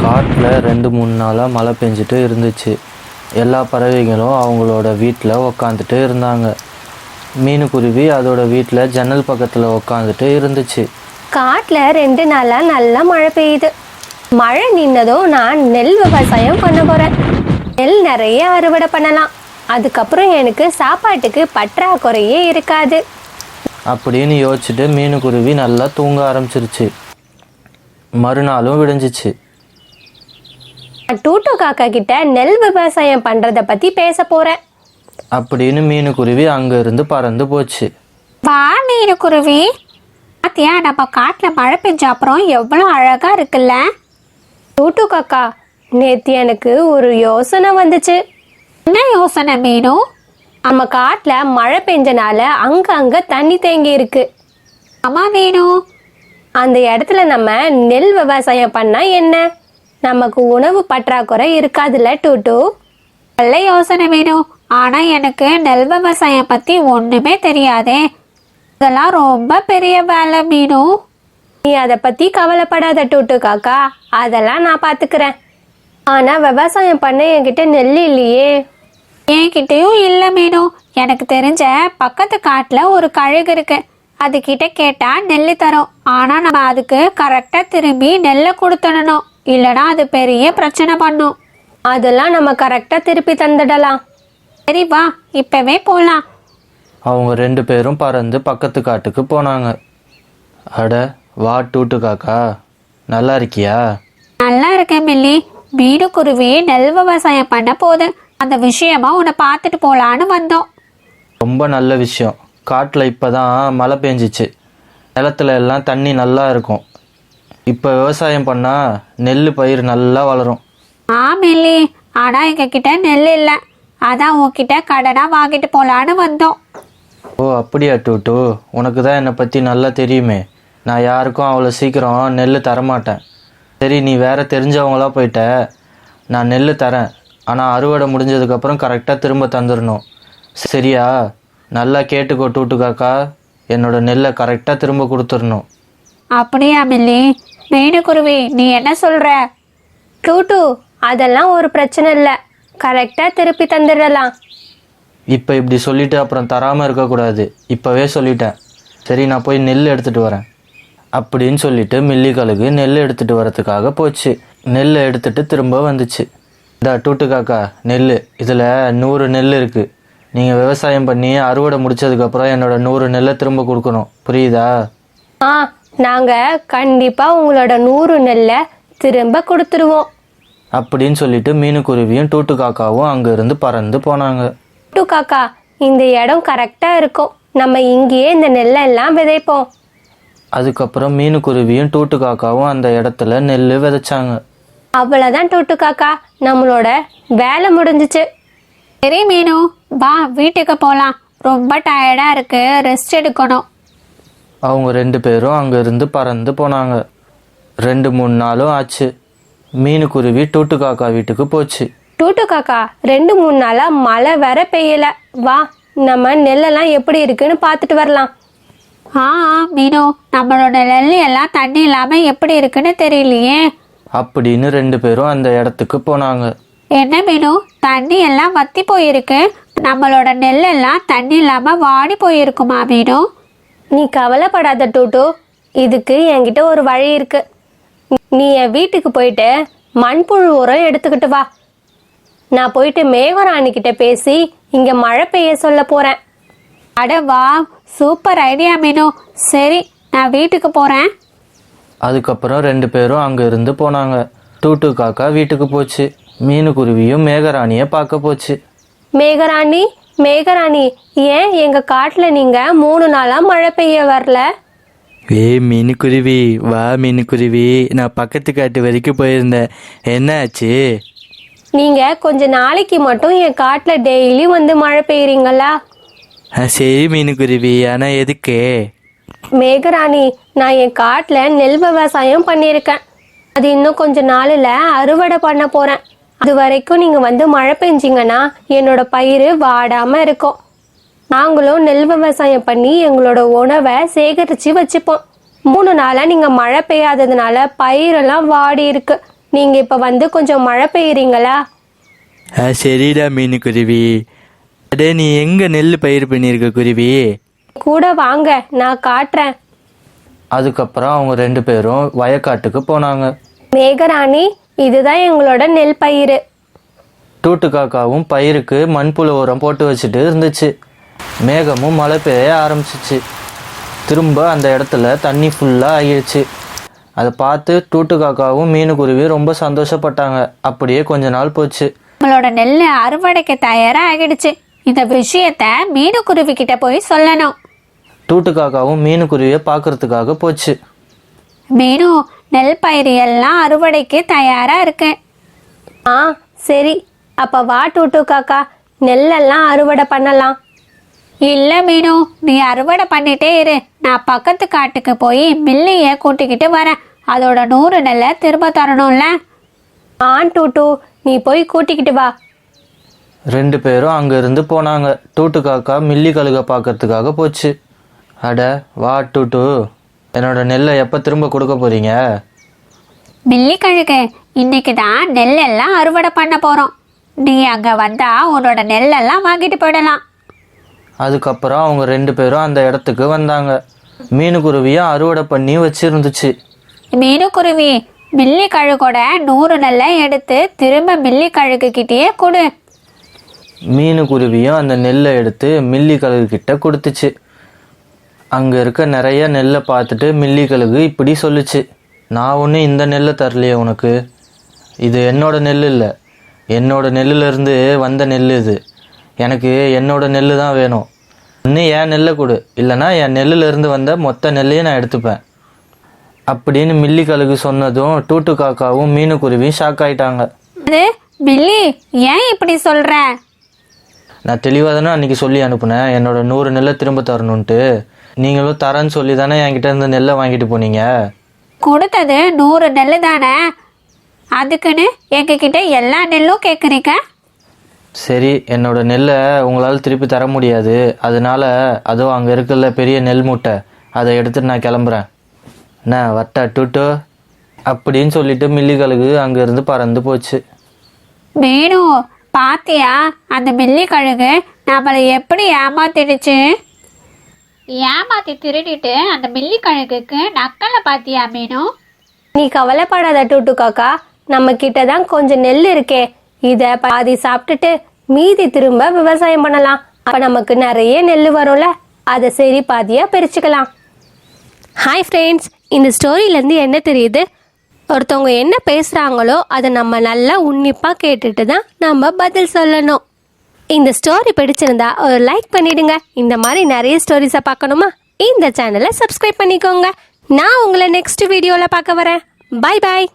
காட்டில் 2-3 நாளாக மழை பெஞ்சிட்டு இருந்துச்சு. எல்லா பறவைகளும் அவங்களோட வீட்டில் உக்காந்துட்டு இருந்தாங்க. மீனுக்குருவி அதோட வீட்டில் ஜன்னல் பக்கத்தில் உக்காந்துட்டு இருந்துச்சு. காட்டில் 2 நாளாக நல்லா மழை பெய்யுது. மழை நின்னதும் நான் நெல் விவசாயம் பண்ண போகிறேன். நெல் நிறைய அறுவடை பண்ணலாம். அதுக்கப்புறம் எனக்கு சாப்பாட்டுக்கு பற்றாக்குறையே இருக்காது அப்படின்னு யோசிச்சுட்டு மீனுக்குருவி நல்லா தூங்க ஆரம்பிச்சிருச்சு. மறுநாளும் விடிஞ்சிச்சு. நான் டூட்டு காக்கா கிட்ட நெல் விவசாயம் பண்ணுறதை பற்றி பேச போகிறேன் அப்படின்னு மீனுக்குருவி அங்கேருந்து பறந்து போச்சு. வா மீனுக்குருவி, பாத்தியா நம்ம காட்டில் மழை பெஞ்ச அப்புறம் எவ்வளோ அழகா இருக்குல்ல. டூட்டு காக்கா, நேற்று எனக்கு ஒரு யோசனை வந்துச்சு. என்ன யோசனை மீனு? நம்ம காட்டில் மழை பெஞ்சனால அங்கங்கே தண்ணி தேங்கி இருக்கு. அம்மா மீனு, அந்த இடத்துல நம்ம நெல் விவசாயம் பண்ணா என்ன? நமக்கு உணவு பற்றாக்குறை இருக்காதுல்ல டூட்டு? நல்ல யோசனை மீனு. ஆனா எனக்கு நெல் விவசாயம் பத்தி ஒண்ணுமே தெரியாதே. இதெல்லாம் ரொம்ப பெரிய வேலை மீனு. நீ அதை பத்தி கவலைப்படாத டூட்டு காக்கா, அதெல்லாம் நான் பாத்துக்கிறேன். ஆனா விவசாயம் பண்ண என்கிட்ட நெல் இல்லையே. என்கிட்டயும் இல்லை மீனு. எனக்கு தெரிஞ்ச பக்கத்து காட்டுல ஒரு கழுகு இருக்கு. அதுகிட்ட கேட்டா நெல் தரும். ஆனா நம்ம அதுக்கு கரெக்டா திரும்பி நெல்லை கொடுத்துடணும், இல்லைன்னா அது பெரிய பிரச்சனை பண்ணும். அதெல்லாம் நம்ம கரெக்டா திருப்பி தந்துடலாம். சரி வா, இப்பவே போலாம். அவங்க 2 பேரும் பறந்து பக்கத்து காட்டுக்கு போனாங்க. அட வா டூட்டு காக்கா, நல்லா இருக்கியா? நல்லா இருக்கேன் மில்லி. மீனுக்குருவி நெல் விவசாயம் பண்ண போது அந்த விஷயமா உன்னை பார்த்துட்டு போலான்னு வந்தோம். ரொம்ப நல்ல விஷயம். காட்டில் இப்போ தான் மழை பெஞ்சிச்சு. நிலத்துல எல்லாம் தண்ணி நல்லா இருக்கும். இப்போ விவசாயம் பண்ணால் நெல் பயிர் நல்லா வளரும். மில்லி, ஆனா எங்க கிட்ட நெல் இல்லை. அதான் உன்கிட்ட கடனா வாங்கிட்டு போலான்னு வந்தோம். ஓ அப்படியா டூட்டு, உனக்கு தான் என்னை பற்றி நல்லா தெரியுமே. நான் யாருக்கும் அவ்வளோ சீக்கிரம் நெல் தரமாட்டேன். சரி, நீ வேற தெரிஞ்சவங்களா போயிட்ட. நான் நெல் தரேன், ஆனால் அறுவடை முடிஞ்சதுக்கப்புறம் கரெக்டாக திரும்ப தந்துடணும். சரியா? நல்லா கேட்டுக்கோ டூட்டு காக்கா, என்னோட நெல்லை கரெக்டாக திரும்ப கொடுத்துடணும். அப்படியா மில்லி? மீனுக்குருவி, நீ என்ன சொல்ற? டூட்டு, அதெல்லாம் ஒரு பிரச்சனை இல்லை, கரெக்டா திருப்பி தந்துடலாம். இப்போ இப்படி சொல்லிவிட்டு அப்புறம் தராமல் இருக்கக்கூடாது. இப்போவே சொல்லிட்டேன். சரி, நான் போய் நெல் எடுத்துகிட்டு வரேன் அப்படின்னு சொல்லிட்டு மில்லி கழுகு நெல் எடுத்துகிட்டு வரத்துக்காக போச்சு. நெல்லை எடுத்துகிட்டு திரும்ப வந்துச்சு. இந்த டூட்டு காக்கா, நெல் இதில் 100 நெல் இருக்குது. நீங்கள் விவசாயம் பண்ணி அறுவடை முடிச்சதுக்கப்புறம் என்னோட 100 நெல்லை திரும்ப கொடுக்கணும். புரியுதா? நாங்கள் கண்டிப்பாக உங்களோட 100 நெல்லை திரும்ப கொடுத்துருவோம் அப்படின்னு சொல்லிட்டு மீனுக்குருவியும் டூட்டு காக்காவும் அங்கேருந்து பறந்து போனாங்க. டூட்டு காக்கா, இந்த இடம் கரெக்டாக இருக்கும். நம்ம இங்கேயே இந்த நெல்லெல்லாம் விதைப்போம். அதுக்கப்புறம் மீனுக்குருவியும் டூட்டு காக்காவும் அந்த இடத்துல நெல் விதைச்சாங்க. அவ்வளோதான் டூட்டு காக்கா, நம்மளோட வேலை முடிஞ்சிச்சு. சரி மீனு, வா வீட்டுக்கு போலாம். ரொம்ப டயர்டா இருக்கு, ரெஸ்ட் எடுக்கணும். அவங்க 2 பேரும் அங்கேருந்து பறந்து போனாங்க. 2-3 நாளும் ஆச்சு. மீனுக்குருவி டூட்டு காக்கா வீட்டுக்கு போச்சு. டூட்டு காக்கா, 2-3 நாளாக மழை வேற பெய்யல. வா, நம்ம நெல்லெல்லாம் எப்படி இருக்குன்னு பார்த்துட்டு வரலாம். மீனு, நம்மளோட நெல் எல்லாம் தண்ணி இல்லாம எப்படி இருக்குன்னு தெரியலையே. அப்படின்னு 2 பேரும் அந்த இடத்துக்கு போனாங்க. என்ன மீனு, தண்ணி எல்லாம் வத்தி போயிருக்கு. நம்மளோட நெல் எல்லாம் தண்ணி இல்லாம வாடி போயிருக்குமா மீனு? நீ கவலைப்படாத டூட்டு, இதுக்கு என்கிட்ட ஒரு வழி இருக்கு. நீ என் வீட்டுக்கு போயிட்டு மண்புழு உரம் எடுத்துக்கிட்டு வா. நான் போயிட்டு மேகராணி கிட்ட பேசி இங்க மழை பெய்ய சொல்ல போறேன். அட வா, சூப்பர் ஐடியா மீனு. சரி, நான் வீட்டுக்கு போறேன். அதுக்கப்புறம் 2 பேரும் அங்கேருந்து போனாங்க. டூட்டு காக்கா வீட்டுக்கு போச்சு. மீனுக்குருவியும் மேகராணியை பார்க்க போச்சு. மேகராணி, மேகராணி, ஏன் எங்க காட்டுல நீங்க 3 நாளா மழை பெய்ய வரல? மீனுக்குருவி, வா மீனுக்குருவி, நான் பக்கத்து காட்டு வரைக்கும் போயிருந்தேன். என்ன ஆச்சு? நீங்க கொஞ்ச நாளைக்கு மட்டும் என் காட்டுல டெய்லி வந்து மழை பெய்யறீங்களா? சரி மீனுக்குருவி, ஆனால் எதுக்கு? மேகராணி, நான் என் காட்டுல நெல் விவசாயம் பண்ணியிருக்கேன். அது இன்னும் கொஞ்ச நாளில் அறுவடை பண்ண போறேன். அது வரைக்கும் நீங்க வந்து மழை பெஞ்சிங்கன்னா என்னோட பயிர் வாடாம இருக்கும். நாங்களும் நெல் விவசாயம் பண்ணி எங்களோட உணவை சேகரித்து வச்சுப்போம். 3 நாளாக நீங்கள் மழை பெய்யாததுனால பயிரெல்லாம் வாடி இருக்கு. நீங்க இப்ப வந்து கொஞ்சம் மழை பெய்யுறீங்களா? சரிடா மீனுக்குருவி. அடே நீ எங்கே நெல் பயிர் பண்ணியிருக்க குருவி? கூட வாங்க, நான் காட்டுறேன். அதுக்கப்புறம் அவங்க 2 பேரும் வயக்காட்டுக்கு போனாங்க. மேகராணி, இதுதான் எங்களோட நெல் பயிர். டூட்டு காக்காவும் பயிருக்கு மண்புழு உரம் போட்டு வச்சுட்டு இருந்துச்சு. மேகமும் மழை பெய்ய ஆரம்பிச்சிச்சு. திரும்ப அந்த இடத்துல தண்ணி ஃபுல்லாக ஆகிடுச்சு. அதை பார்த்து டூட்டு காக்காவும் மீனுக்குருவி ரொம்ப சந்தோஷப்பட்டாங்க. அப்படியே கொஞ்ச நாள் போச்சு. நம்மளோட நெல் அறுவடைக்கு தயாரா ஆகிடுச்சு. இந்த விஷயத்த மீனுக்குருவி கிட்ட போய் சொல்லணும். டூட்டு காக்காவும் மீனுக்குருவியை பார்க்கறதுக்காக போச்சு. மீனு, நெல் பயிர் எல்லாம் அறுவடைக்கு தயாரா இருக்கு. ஆ சரி, அப்ப வா டூட்டு காக்கா, நெல்லெல்லாம் அறுவடை பண்ணலாம். இல்ல மீனு, நீ அறுவடை பண்ணிட்டே இரு. நான் பக்கத்து காட்டுக்கு போய் மில்லிய கூட்டிக்கிட்டு வரேன். அதோட 100 நெல்லை திரும்ப தரணும்ல. டூட்டு, நீ போய் கூட்டிக்கிட்டு வா. 2 பேரும் அங்கேருந்து போனாங்க. டூட்டு காக்கா மில்லி கழுகை பார்க்கறதுக்காக போச்சு. அட வா டூட்டு, என்னோட நெல்லை எப்போ திரும்ப கொடுக்க போறீங்க? மில்லி கழுகு, இன்னைக்கு தான் நெல் எல்லாம் அறுவடை பண்ண போறோம். நீ அங்க வந்தா உன்னோட நெல்லெல்லாம் வாங்கிட்டு போயிடலாம். அதுக்கப்புறம் அவங்க 2 பேரும் அந்த இடத்துக்கு வந்தாங்க. மீனுக்குருவியும் அறுவடை பண்ணி வச்சிருந்துச்சு. மீனுக்குருவி, மில்லி கழுகோட 100 நெல்லை எடுத்து திரும்ப மில்லி கழுகு கிட்டேயே கொடு. மீனுக்குருவியும் அந்த நெல்லை எடுத்து மில்லி கழுகு கிட்ட கொடுத்துச்சு. அங்கே இருக்க நிறைய நெல்லை பார்த்துட்டு மில்லி கழுகு இப்படி சொல்லுச்சு. நான் ஒன்றும் இந்த நெல்லை தரலையே உனக்கு. இது என்னோட நெல் இல்லை, என்னோட நெல்லுலேருந்து வந்த நெல் இது. எனக்கு என்னோட நெல் தான் வேணும். இன்னும் என் நெல்லை கொடு, இல்லைனா என் நெல்லுலேருந்து வந்த மொத்த நெல்லையும் நான் எடுத்துப்பேன் அப்படின்னு மில்லி கழுகு சொன்னதும் டூட்டு காக்காவும் மீனுக்குருவியும் ஷாக் ஆயிட்டாங்க. அது மில்லி, ஏன் இப்படி சொல்ற? நான் தெளிவாக தானே அன்றைக்கி சொல்லி அனுப்புனேன் என்னோட 100 நெல்லை திரும்ப தரணுன்ட்டு. நீங்களும் தரேன்னு சொல்லி தானே என்கிட்ட இருந்து நெல்லை வாங்கிட்டு போனீங்க. கொடுத்தது 100 நெல் தானே, அதுக்குன்னு எங்ககிட்ட எல்லா நெல்லும் கேட்குறீங்க? சரி, என்னோட நெல்லை உங்களால் திருப்பி தர முடியாது. அதனால அதுவும் அங்கே இருக்குல்ல பெரிய நெல் மூட்டை, அதை எடுத்துட்டு நான் கிளம்புறேன். என்ன வட்டா டூட்டு அப்படின்னு சொல்லிட்டு மில்லி கழுகு அங்கேருந்து பறந்து போச்சு. மீனு, பாத்தியா அந்த மில்லி கழுகு நம்மளை எப்படி ஏமாத்திடுச்சு? ஏமாத்தி திருடிட்டு அந்த மில்லி கழுகுக்கு நக்கலை பாத்தியா மீனு? நீ கவலைப்படாத டூட்டு காக்கா, நம்ம கிட்ட தான் கொஞ்சம் நெல் இருக்கே. இத பாதி சாப்பிட்டுட்டு மீதி திரும்ப விவசாயம் பண்ணலாம். அப்ப நமக்கு நிறைய நெல் வரும்ல, அதை சரி பாதியா பிரிச்சுக்கலாம். ஹாய் ஃப்ரெண்ட்ஸ், இந்த ஸ்டோரியிலேருந்து என்ன தெரியுது? ஒருத்தவங்க என்ன பேசுகிறாங்களோ அதை நம்ம நல்லா உன்னிப்பாக கேட்டுட்டு தான் நம்ம பதில் சொல்லணும். இந்த ஸ்டோரி பிடிச்சிருந்தா ஒரு லைக் பண்ணிடுங்க. இந்த மாதிரி நிறைய ஸ்டோரிஸை பார்க்கணுமா? இந்த சேனலை சப்ஸ்கிரைப் பண்ணிக்கோங்க. நான் உங்களை நெக்ஸ்ட் வீடியோவில் பார்க்க வரேன். Bye bye.